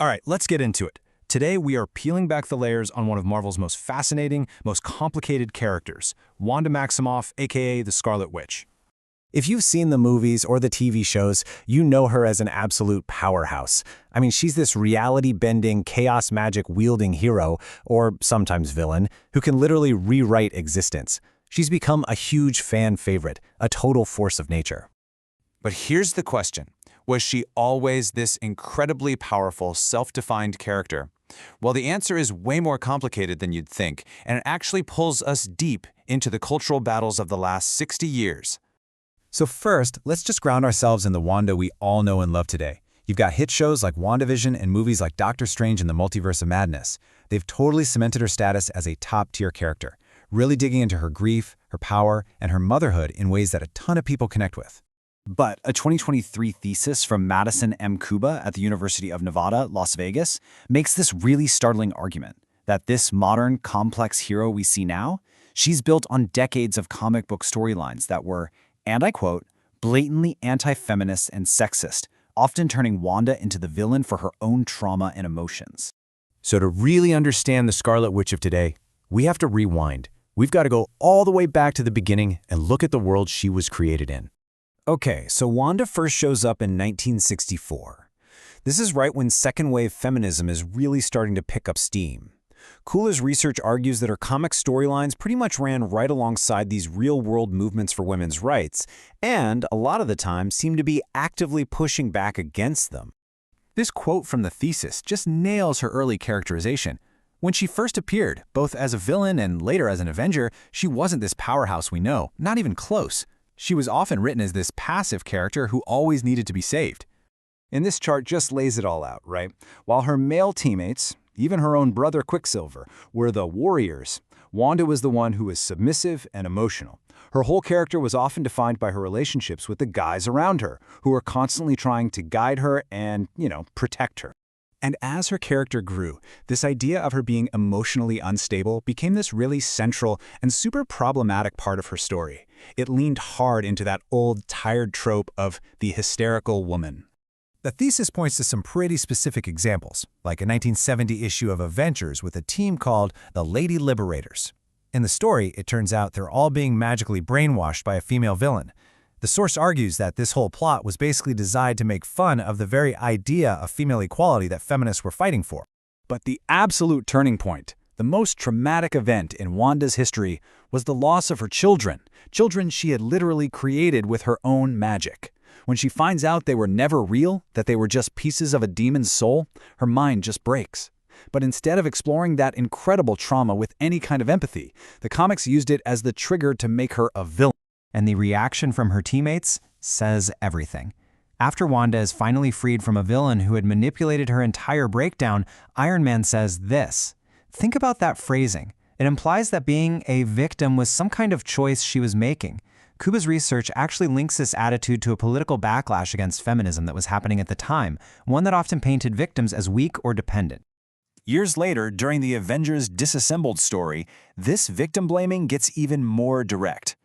All right, let's get into it. Today, we are peeling back the layers on one of Marvel's most fascinating, most complicated characters, Wanda Maximoff, aka the Scarlet Witch. If you've seen the movies or the TV shows, you know her as an absolute powerhouse. I mean, she's this reality-bending, chaos magic-wielding hero, or sometimes villain, who can literally rewrite existence. She's become a huge fan favorite, a total force of nature. But here's the question. Was she always this incredibly powerful, self-defined character? Well, the answer is way more complicated than you'd think, and it actually pulls us deep into the cultural battles of the last 60 years. So first, let's just ground ourselves in the Wanda we all know and love today. You've got hit shows like WandaVision and movies like Doctor Strange and the Multiverse of Madness. They've totally cemented her status as a top-tier character, really digging into her grief, her power, and her motherhood in ways that a ton of people connect with. But a 2023 thesis from Madison M. Kuba at the University of Nevada, Las Vegas, makes this really startling argument that this modern, complex hero we see now, she's built on decades of comic book storylines that were, and I quote, blatantly anti-feminist and sexist, often turning Wanda into the villain for her own trauma and emotions. So to really understand the Scarlet Witch of today, we have to rewind. We've got to go all the way back to the beginning and look at the world she was created in. Okay, so Wanda first shows up in 1964. This is right when second-wave feminism is really starting to pick up steam. Kula's research argues that her comic storylines pretty much ran right alongside these real-world movements for women's rights, and a lot of the time seemed to be actively pushing back against them. This quote from the thesis just nails her early characterization. When she first appeared, both as a villain and later as an Avenger, she wasn't this powerhouse we know, not even close. She was often written as this passive character who always needed to be saved. And this chart just lays it all out, right? While her male teammates, even her own brother Quicksilver, were the warriors, Wanda was the one who was submissive and emotional. Her whole character was often defined by her relationships with the guys around her, who were constantly trying to guide her and, protect her. And as her character grew, this idea of her being emotionally unstable became this really central and super problematic part of her story. It leaned hard into that old, tired trope of the hysterical woman. The thesis points to some pretty specific examples, like a 1970 issue of Avengers with a team called the Lady Liberators. In the story, it turns out they're all being magically brainwashed by a female villain. The source argues that this whole plot was basically designed to make fun of the very idea of female equality that feminists were fighting for. But the absolute turning point, the most traumatic event in Wanda's history, was the loss of her children she had literally created with her own magic. When she finds out they were never real, that they were just pieces of a demon's soul, her mind just breaks. But instead of exploring that incredible trauma with any kind of empathy, the comics used it as the trigger to make her a villain. And the reaction from her teammates says everything. After Wanda is finally freed from a villain who had manipulated her entire breakdown, Iron Man says this. Think about that phrasing. It implies that being a victim was some kind of choice she was making. Kuba's research actually links this attitude to a political backlash against feminism that was happening at the time, one that often painted victims as weak or dependent. Years later, during the Avengers Disassembled story, this victim blaming gets even more direct.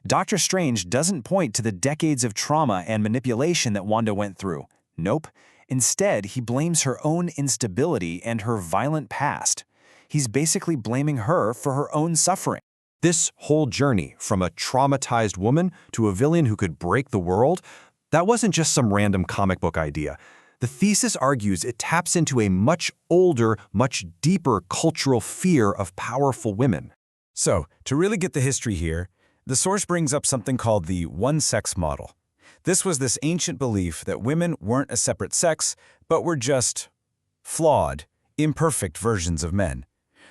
Doctor Strange doesn't point to the decades of trauma and manipulation that Wanda went through. Nope. Instead, he blames her own instability and her violent past. He's basically blaming her for her own suffering. This whole journey from a traumatized woman to a villain who could break the world, that wasn't just some random comic book idea. The thesis argues it taps into a much older, much deeper cultural fear of powerful women. So, to really get the history here, the source brings up something called the one-sex model. This was this ancient belief that women weren't a separate sex, but were just flawed, imperfect versions of men.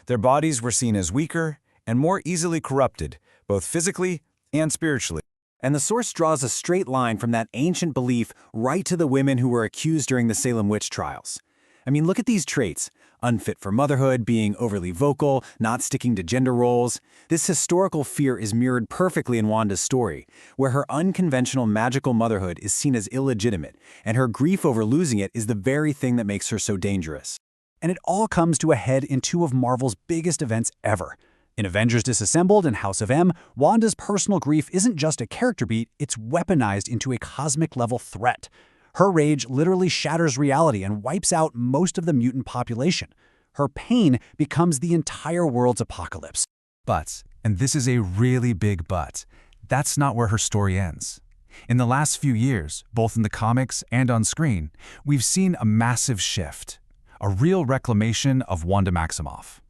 Their bodies were seen as weaker and more easily corrupted, both physically and spiritually. And the source draws a straight line from that ancient belief right to the women who were accused during the Salem witch trials. I mean, look at these traits. Unfit for motherhood, being overly vocal, not sticking to gender roles. This historical fear is mirrored perfectly in Wanda's story, where her unconventional magical motherhood is seen as illegitimate, and her grief over losing it is the very thing that makes her so dangerous. And it all comes to a head in two of Marvel's biggest events ever. In Avengers Disassembled and House of M, Wanda's personal grief isn't just a character beat, it's weaponized into a cosmic-level threat. Her rage literally shatters reality and wipes out most of the mutant population. Her pain becomes the entire world's apocalypse. But, and this is a really big but, that's not where her story ends. In the last few years, both in the comics and on screen, we've seen a massive shift, a real reclamation of Wanda Maximoff.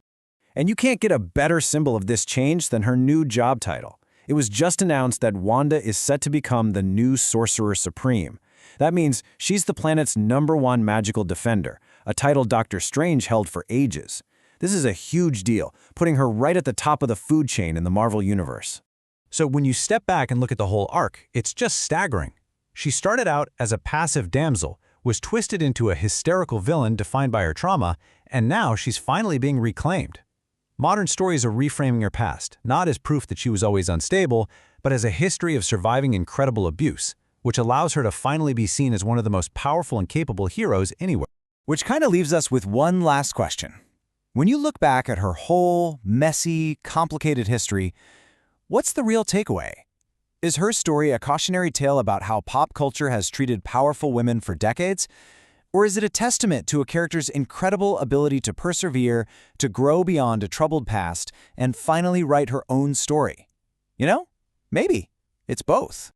And you can't get a better symbol of this change than her new job title. It was just announced that Wanda is set to become the new Sorcerer Supreme. That means she's the planet's #1 magical defender, a title Doctor Strange held for ages. This is a huge deal, putting her right at the top of the food chain in the Marvel Universe. So when you step back and look at the whole arc, it's just staggering. She started out as a passive damsel, was twisted into a hysterical villain defined by her trauma, and now she's finally being reclaimed. Modern stories are reframing her past, not as proof that she was always unstable, but as a history of surviving incredible abuse, which allows her to finally be seen as one of the most powerful and capable heroes anywhere. Which kind of leaves us with one last question. When you look back at her whole, messy, complicated history, what's the real takeaway? Is her story a cautionary tale about how pop culture has treated powerful women for decades? Or is it a testament to a character's incredible ability to persevere, to grow beyond a troubled past, and finally write her own story? You know, maybe it's both.